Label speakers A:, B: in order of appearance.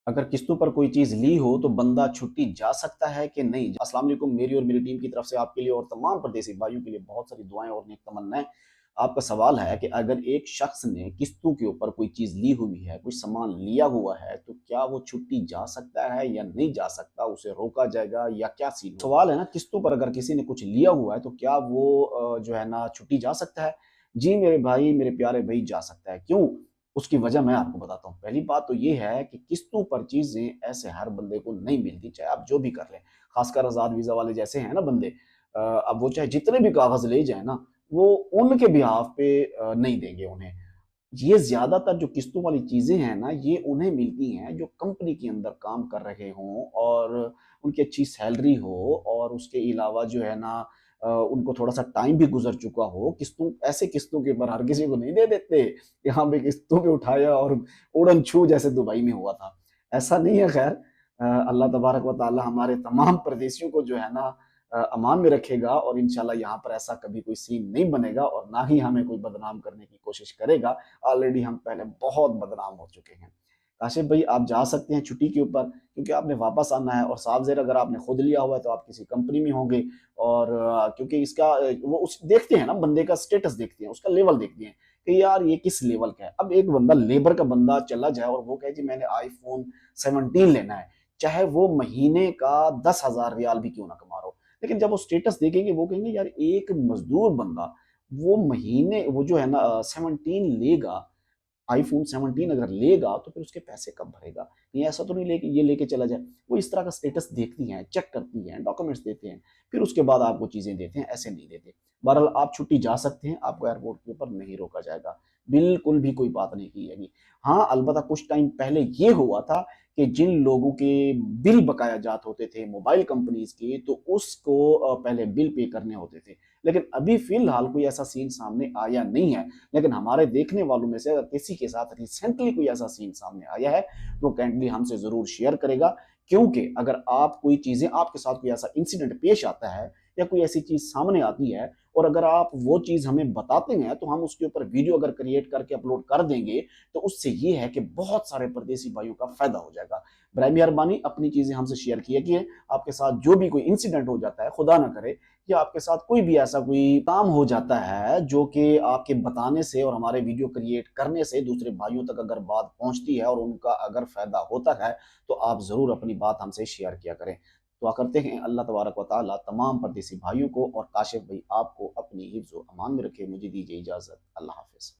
A: अगर किस्तों पर कोई चीज़ ली हो तो बंदा छुट्टी जा सकता है कि नहीं? अस्सलाम वालेकुम, मेरी और मेरी टीम की तरफ से आपके लिए और तमाम परदेसी भाइयों के लिए बहुत सारी दुआएँ और नेक तमन्नाएँ। आपका सवाल है कि अगर एक शख्स ने किस्तों के ऊपर कोई चीज़ ली हुई है, कोई सामान लिया हुआ है, तो क्या वो छुट्टी जा सकता है या नहीं जा सकता? उसे रोका जाएगा या क्या सीन होगा? सवाल है ना, किस्तों पर अगर किसी ने कुछ लिया हुआ है, तो क्या वो जो है ना छुट्टी जा सकता है? जी मेरे भाई, मेरे प्यारे भाई, जा सकता है। क्यों? उसकी वजह मैं आपको बताता हूँ। पहली बात तो ये है कि किस्तों पर चीज़ें ऐसे हर बंदे को नहीं मिलती, चाहे आप जो भी कर लें। ख़ासकर आज़ाद वीज़ा वाले जैसे हैं ना बंदे, अब वो चाहे जितने भी कागज़ ले जाएँ ना, वो उनके बिहाफ़ पे नहीं देंगे उन्हें। ये ज़्यादातर जो किस्तों वाली चीज़ें हैं ना, ये उन्हें मिलती हैं जो कंपनी के अंदर काम कर रहे हों और उनकी अच्छी सैलरी हो और उसके अलावा जो है ना उनको थोड़ा-सा टाइम भी गुज़र चुका हो। किस्तों ऐसे किस्तों के ऊपर हर किसी को नहीं दे देते। यहाँ पे किस्तों पे उठाया और उड़न छू जैसे दुबई में हुआ था। ऐसा नहीं है ख़ैर। अल्लाह तबारक व तआला हमारे तमाम परदेशियों को जो है ना अमान में रखेगा और इंशाल्लाह यहाँ पर ऐसा कभी कोई सीन नहीं बनेगा और ना ही हमें कोई बदनाम करने की कोशिश करेगा। ऑलरेडी हम पहले बहुत बदनाम हो चुके हैं। काशिफ़ भाई, आप जा सकते हैं छुट्टी के ऊपर क्योंकि आपने वापस आना है और साफ़ ज़ाहिर अगर आपने खुद लिया हुआ है तो आप किसी कंपनी में होंगे और क्योंकि इसका वो उस देखते हैं ना, बंदे का स्टेटस देखते हैं, उसका लेवल देखते हैं कि यार ये किस लेवल का है। अब एक बंदा लेबर का बंदा चला जाए और वो कहे जी मैंने आईफ़ोन 17 लेना है, चाहे वो महीने का 10,000 रियाल भी क्यों ना कमा रहा हो। लेकिन जब वो स्टेटस देखेंगे वो कहेंगे यार एक मज़दूर बंदा वो महीने वो जो है ना 17 लेगा, आईफ़ोन 17 अगर लेगा तो फिर उसके पैसे कब भरेगा? कहीं ऐसा तो नहीं लेके ये लेके चला जाए। वो इस तरह का स्टेटस देखती हैं, चेक करती हैं, डॉक्यूमेंट्स देते हैं, फिर उसके बाद आपको चीज़ें देते हैं, ऐसे नहीं देते। बहरहाल आप छुट्टी जा सकते हैं, आपको एयरपोर्ट के ऊपर नहीं रोका जाएगा। बिल्कुल भी कोई बात नहीं की जाएगी। हाँ, अलबत्ता कुछ टाइम पहले ये हुआ था कि जिन लोगों के बिल बकाया जात होते थे मोबाइल कंपनीज़ के, तो उसको पहले बिल पे करने होते थे। लेकिन अभी फ़िलहाल कोई ऐसा सीन सामने आया नहीं है। लेकिन हमारे देखने वालों में से अगर किसी के साथ रिसेंटली कोई ऐसा सीन सामने आया है, तो काइंडली हमसे ज़रूर शेयर करेगा। क्योंकि अगर आप कोई चीज़ें आपके साथ कोई ऐसा इंसिडेंट पेश आता है या कोई ऐसी चीज़ सामने आती है और अगर आप वो चीज़ हमें बताते हैं, तो हम उसके ऊपर वीडियो अगर क्रिएट करके अपलोड कर देंगे, तो उससे ये है कि बहुत सारे परदेसी भाइयों का फ़ायदा हो जाएगा। बराए मेहरबानी अपनी चीज़ें हमसे शेयर किया कीजिए। आपके साथ जो भी कोई इंसिडेंट हो जाता है, खुदा ना करे या आपके साथ कोई भी ऐसा कोई काम हो जाता है जो कि आपके बताने से और हमारे वीडियो क्रिएट करने से दूसरे भाइयों तक अगर बात पहुंचती है और उनका अगर फ़ायदा होता है, तो आप ज़रूर अपनी बात हमसे शेयर किया करें। दुआ करते हैं अल्लाह तबारक व तआला तमाम परदेसी भाइयों को और काशिफ़ भाई आपको अपनी हिफ्ज़ व अमान में रखे। मुझे दीजिए इजाज़त। अल्लाह हाफ़िज़।